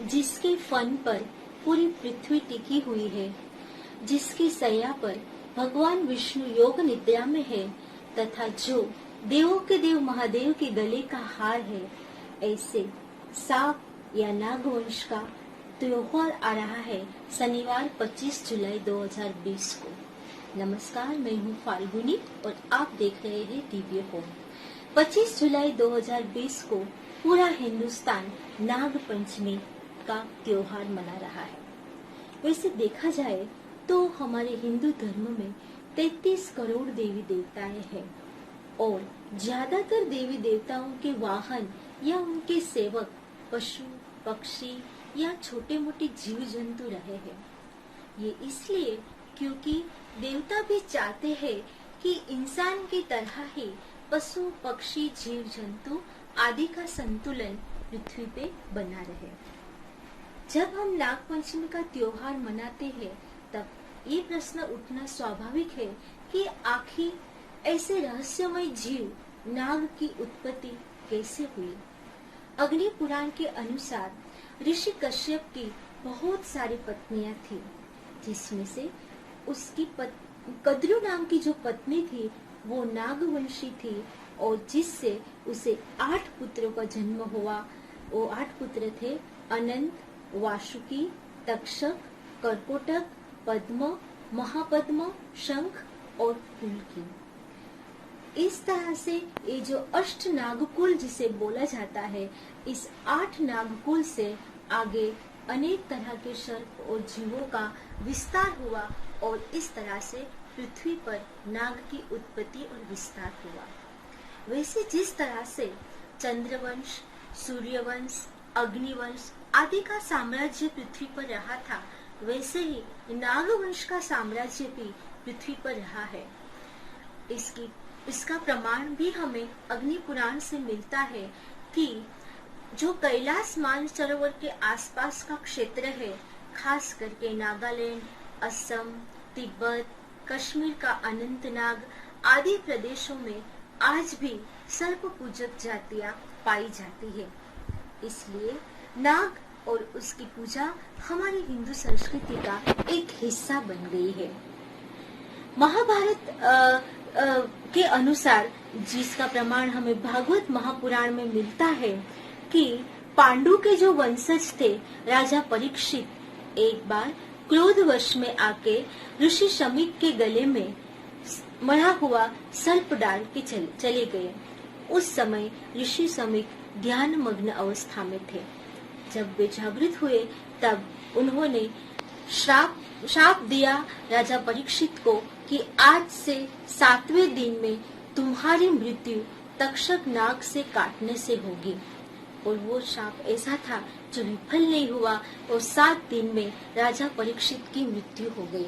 जिसके फन पर पूरी पृथ्वी टिकी हुई है, जिसकी सैया पर भगवान विष्णु योग निद्रा में है तथा जो देवों के देव महादेव के गले का हार है, ऐसे सांप या नागवंश का त्योहार आ रहा है शनिवार 25 जुलाई 2020 को। नमस्कार, मैं हूँ फाल्गुनी और आप देख रहे हैं दिव्य होम। 25 जुलाई 2020 को पूरा हिंदुस्तान नाग पंचमी का त्योहार मना रहा है। वैसे देखा जाए तो हमारे हिंदू धर्म में 33 करोड़ देवी देवताएं हैं और ज्यादातर देवी देवताओं के वाहन या उनके सेवक पशु, पक्षी या छोटे मोटे जीव जंतु रहे हैं। ये इसलिए क्योंकि देवता भी चाहते हैं कि इंसान की तरह ही पशु, पक्षी, जीव जंतु आदि का संतुलन पृथ्वी पे बना रहे। जब हम नाग पंचमी का त्योहार मनाते हैं तब ये प्रश्न उठना स्वाभाविक है कि आखिर ऐसे रहस्यमय जीव नाग की उत्पत्ति कैसे हुई। अग्नि पुराण के अनुसार ऋषि कश्यप की बहुत सारी पत्नियां थी, जिसमें से उसकी कद्रु नाम की जो पत्नी थी वो नागवंशी थी और जिससे उसे 8 पुत्रों का जन्म हुआ। वो 8 पुत्र थे अनंत, वासुकी, तक्षक, कर्कोटक, पद्म, महापद्म, शंख और कुल्की। इस तरह से ये जो अष्ट नागकुल जिसे बोला जाता है, इस 8 नागकुल से आगे अनेक तरह के सर्प और जीवों का विस्तार हुआ और इस तरह से पृथ्वी पर नाग की उत्पत्ति और विस्तार हुआ। वैसे जिस तरह से चंद्रवंश, सूर्यवंश, अग्निवंश आदि का साम्राज्य पृथ्वी पर रहा था, वैसे ही नागवंश का साम्राज्य भी पृथ्वी पर रहा है। इसका प्रमाण भी हमें अग्नि पुराण से मिलता है कि जो कैलाश मानसरोवर के आसपास का क्षेत्र है, खास करके नागालैंड, असम, तिब्बत, कश्मीर का अनंतनाग आदि प्रदेशों में आज भी सर्प पूजक जातियां पाई जाती है। इसलिए नाग और उसकी पूजा हमारी हिंदू संस्कृति का एक हिस्सा बन गई है। महाभारत के अनुसार, जिसका प्रमाण हमें भागवत महापुराण में मिलता है कि पांडु के जो वंशज थे राजा परीक्षित एक बार क्रोधवश में आके ऋषि शमीक के गले में मरा हुआ सर्प डाल के चले गए। उस समय ऋषि शमीक ध्यान मग्न अवस्था में थे। जब वे जागृत हुए तब उन्होंने श्राप दिया राजा परीक्षित को कि आज से 7वें दिन में तुम्हारी मृत्यु तक्षक नाग से काटने से होगी। और वो श्राप ऐसा था जो विफल नहीं हुआ और 7 दिन में राजा परीक्षित की मृत्यु हो गई।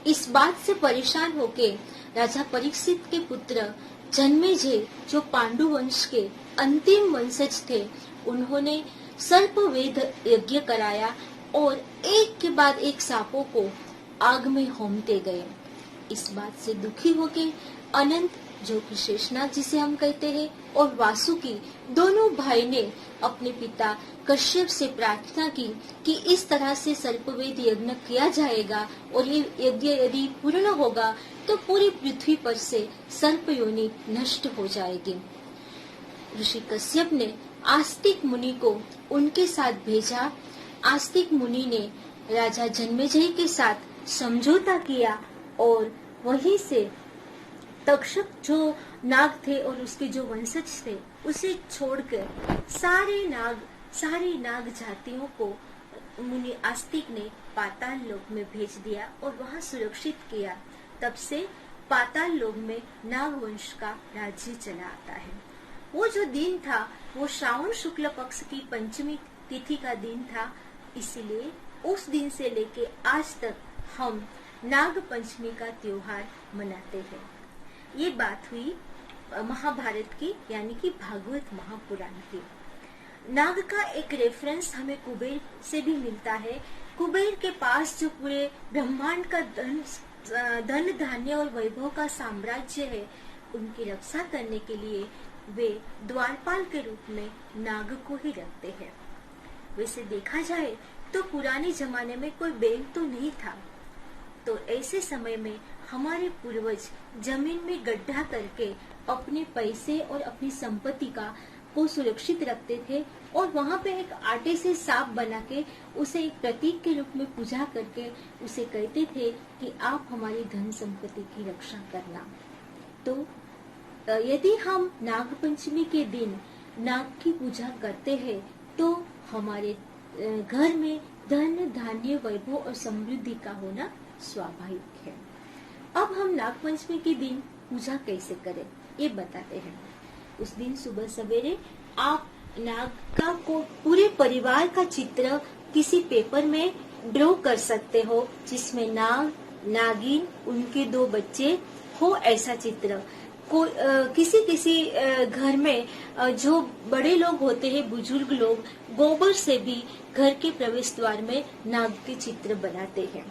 इस बात से परेशान होके राजा परीक्षित के पुत्र जन्मेजय, जो पांडु वंश के अंतिम वंशज थे, उन्होंने सर्पवेद यज्ञ कराया और एक के बाद एक सांपों को आग में होमते गए। इस बात से दुखी होके अनंत, जो कि शेषनाग जिसे हम कहते हैं, और वासुकी दोनों भाई ने अपने पिता कश्यप से प्रार्थना की कि इस तरह से सर्पवेद यज्ञ किया जाएगा और ये यज्ञ यदि पूर्ण होगा तो पूरी पृथ्वी पर से सर्प योनि नष्ट हो जाएगी। ऋषि कश्यप ने आस्तिक मुनि को उनके साथ भेजा। आस्तिक मुनि ने राजा जन्मेजय के साथ समझौता किया और वहीं से तक्षक जो नाग थे और उसके जो वंशज थे उसे छोड़कर सारी नाग जातियों को मुनि आस्तिक ने पाताल लोक में भेज दिया और वहां सुरक्षित किया। तब से पाताल लोक में नागवंश का राज्य चला आता है। वो जो दिन था वो श्रावण शुक्ल पक्ष की पंचमी तिथि का दिन था, इसलिए उस दिन से लेके आज तक हम नाग पंचमी का त्योहार मनाते हैं। ये बात हुई महाभारत की, यानी कि भागवत महापुराण की। नाग का एक रेफरेंस हमें कुबेर से भी मिलता है। कुबेर के पास जो पूरे ब्रह्मांड का धन धान्य और वैभव का साम्राज्य है, उनकी रक्षा करने के लिए वे द्वारपाल के रूप में नाग को ही रखते हैं। वैसे देखा जाए तो पुराने जमाने में कोई बैंक तो नहीं था, तो ऐसे समय में हमारे पूर्वज जमीन में गड्ढा करके अपने पैसे और अपनी संपत्ति को सुरक्षित रखते थे, और वहाँ पे एक आटे से सांप बना के उसे एक प्रतीक के रूप में पूजा करके उसे कहते थे कि आप हमारी धन संपत्ति की रक्षा करना। तो यदि हम नाग पंचमी के दिन नाग की पूजा करते हैं तो हमारे घर में धन धान्य वैभव और समृद्धि का होना स्वाभाविक है। अब हम नाग पंचमी के दिन पूजा कैसे करें ये बताते हैं। उस दिन सुबह सवेरे आप नाग का को पूरे परिवार का चित्र किसी पेपर में ड्रॉ कर सकते हो, जिसमें नाग, नागिन, उनके 2 बच्चे हो, ऐसा चित्र। किसी घर में जो बड़े लोग होते हैं, बुजुर्ग लोग, गोबर से भी घर के प्रवेश द्वार में नाग के चित्र बनाते हैं।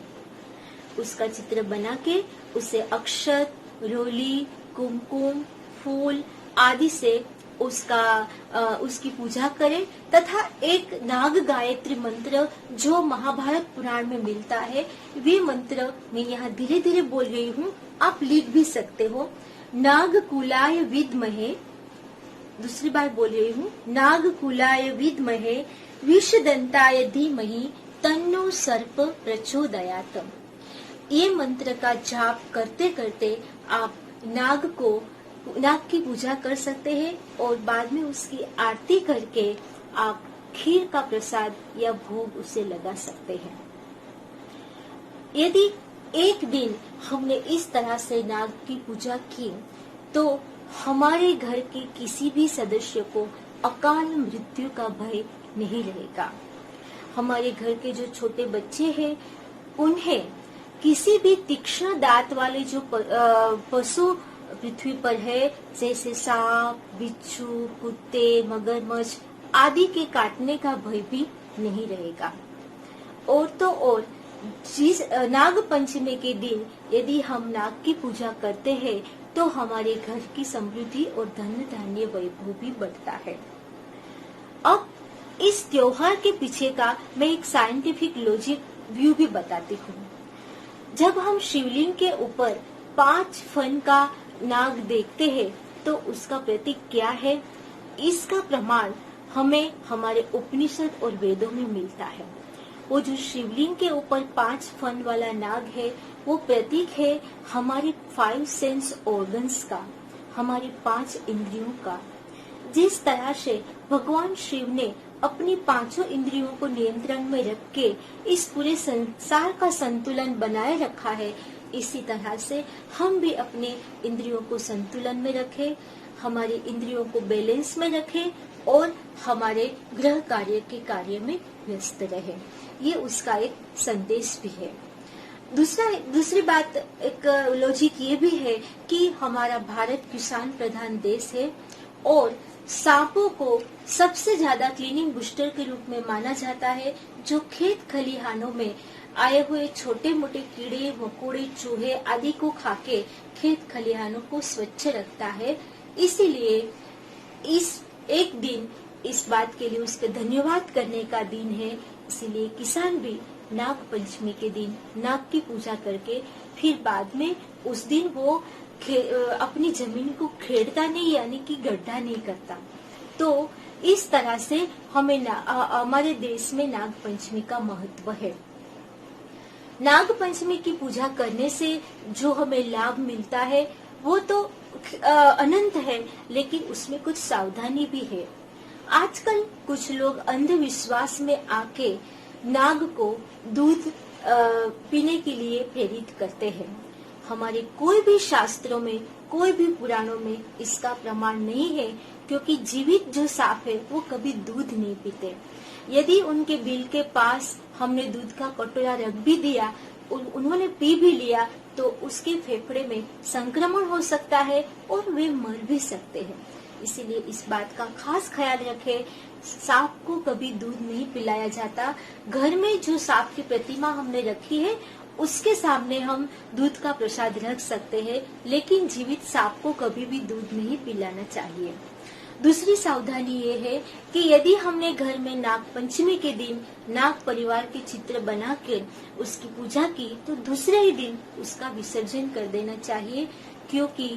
उसका चित्र बना के उसे अक्षत, रोली, कुमकुम, फूल आदि से उसकी पूजा करें, तथा एक नाग गायत्री मंत्र जो महाभारत पुराण में मिलता है, वे मंत्र मैं यहाँ धीरे धीरे बोल रही हूँ, आप लिख भी सकते हो। नागकुलाय विद्महे, दूसरी बार बोल रही हूँ, नागकुलाय विद्महे विषदंताय धीमहि तन्नो सर्प प्रचोदयात्। ये मंत्र का जाप करते करते आप नाग की पूजा कर सकते हैं, और बाद में उसकी आरती करके आप खीर का प्रसाद या भोग उसे लगा सकते हैं। यदि एक दिन हमने इस तरह से नाग की पूजा की तो हमारे घर के किसी भी सदस्य को अकाल मृत्यु का भय नहीं रहेगा। हमारे घर के जो छोटे बच्चे हैं उन्हें किसी भी तीक्ष्ण दांत वाले जो पशु पृथ्वी पर है, जैसे सांप, बिच्छू, कुत्ते, मगरमच्छ आदि के काटने का भय भी नहीं रहेगा। और तो और जिस नाग पंचमी के दिन यदि हम नाग की पूजा करते हैं तो हमारे घर की समृद्धि और धन धान्य वैभव भी बढ़ता है। अब इस त्योहार के पीछे का मैं एक साइंटिफिक लॉजिक व्यू भी बताती हूँ। जब हम शिवलिंग के ऊपर 5 फन का नाग देखते हैं तो उसका प्रतीक क्या है, इसका प्रमाण हमें हमारे उपनिषद और वेदों में मिलता है। वो जो शिवलिंग के ऊपर 5 फन वाला नाग है वो प्रतीक है हमारे 5 सेंस ऑर्गन्स का, हमारी 5 इंद्रियों का। जिस तरह से भगवान शिव ने अपनी 5 इंद्रियों को नियंत्रण में रख के इस पूरे संसार का संतुलन बनाए रखा है, इसी तरह से हम भी अपने इंद्रियों को संतुलन में रखें, हमारी इंद्रियों को बैलेंस में रखें और हमारे गृह कार्य में व्यस्त रहे। ये उसका एक संदेश भी है। दूसरी बात, एक लॉजिक ये भी है कि हमारा भारत किसान प्रधान देश है और सांपों को सबसे ज्यादा क्लीनिंग बूस्टर के रूप में माना जाता है, जो खेत खलिहानों में आए हुए छोटे मोटे कीड़े मकोड़े चूहे आदि को खाके खेत खलिहानों को स्वच्छ रखता है। इसीलिए इस एक दिन इस बात के लिए उसके धन्यवाद करने का दिन है। इसीलिए किसान भी नाग पंचमी के दिन नाग की पूजा करके फिर बाद में उस दिन वो अपनी जमीन को खेड़ता नहीं, यानी कि गड्ढा नहीं करता। तो इस तरह से हमें हमारे देश में नाग पंचमी का महत्व है। नाग पंचमी की पूजा करने से जो हमें लाभ मिलता है वो तो अनंत है, लेकिन उसमें कुछ सावधानी भी है। आजकल कुछ लोग अंधविश्वास में आके नाग को दूध पीने के लिए प्रेरित करते हैं। हमारे कोई भी शास्त्रों में, कोई भी पुराणों में इसका प्रमाण नहीं है, क्योंकि जीवित जो सांप है वो कभी दूध नहीं पीते। यदि उनके बिल के पास हमने दूध का कटोरा रख भी दिया, उन्होंने पी भी लिया, तो उसके फेफड़े में संक्रमण हो सकता है और वे मर भी सकते हैं। इसीलिए इस बात का खास ख्याल रखें। सांप को कभी दूध नहीं पिलाया जाता। घर में जो सांप की प्रतिमा हमने रखी है उसके सामने हम दूध का प्रसाद रख सकते हैं, लेकिन जीवित सांप को कभी भी दूध नहीं पिलाना चाहिए। दूसरी सावधानी ये है कि यदि हमने घर में नाग पंचमी के दिन नाग परिवार के चित्र बना कर उसकी पूजा की तो दूसरे ही दिन उसका विसर्जन कर देना चाहिए, क्योंकि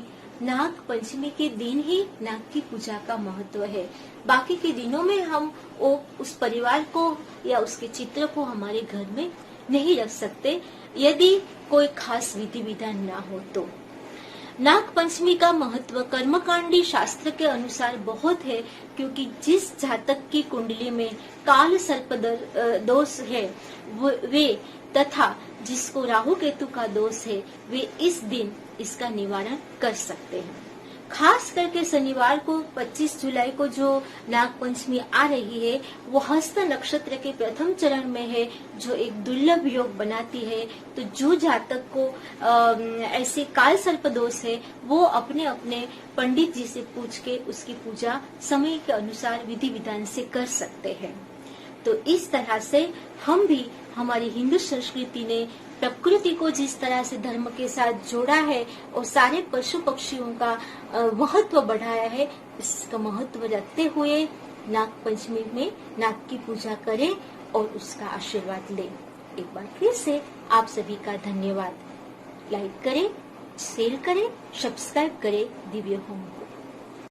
नाग पंचमी के दिन ही नाग की पूजा का महत्व है। बाकी के दिनों में हम उस परिवार को या उसके चित्र को हमारे घर में नहीं रख सकते यदि कोई खास विधि विधान ना हो तो। नाग पंचमी का महत्व कर्मकांडी शास्त्र के अनुसार बहुत है, क्योंकि जिस जातक की कुंडली में काल सर्प दोष है वे तथा जिसको राहु केतु का दोष है वे इस दिन इसका निवारण कर सकते हैं। खास करके शनिवार को 25 जुलाई को जो नाग पंचमी आ रही है वो हस्त नक्षत्र के प्रथम चरण में है, जो एक दुर्लभ योग बनाती है। तो जो जातक को ऐसे काल सर्प दोष है वो अपने अपने पंडित जी से पूछ के उसकी पूजा समय के अनुसार विधि विधान से कर सकते हैं। तो इस तरह से हम भी, हमारी हिंदू संस्कृति ने प्रकृति को जिस तरह से धर्म के साथ जोड़ा है और सारे पशु पक्षियों का महत्व बढ़ाया है, इसका महत्व रखते हुए नाग पंचमी में नाग की पूजा करें और उसका आशीर्वाद लें। एक बार फिर से आप सभी का धन्यवाद। लाइक करें, शेयर करें, सब्सक्राइब करें दिव्य होम।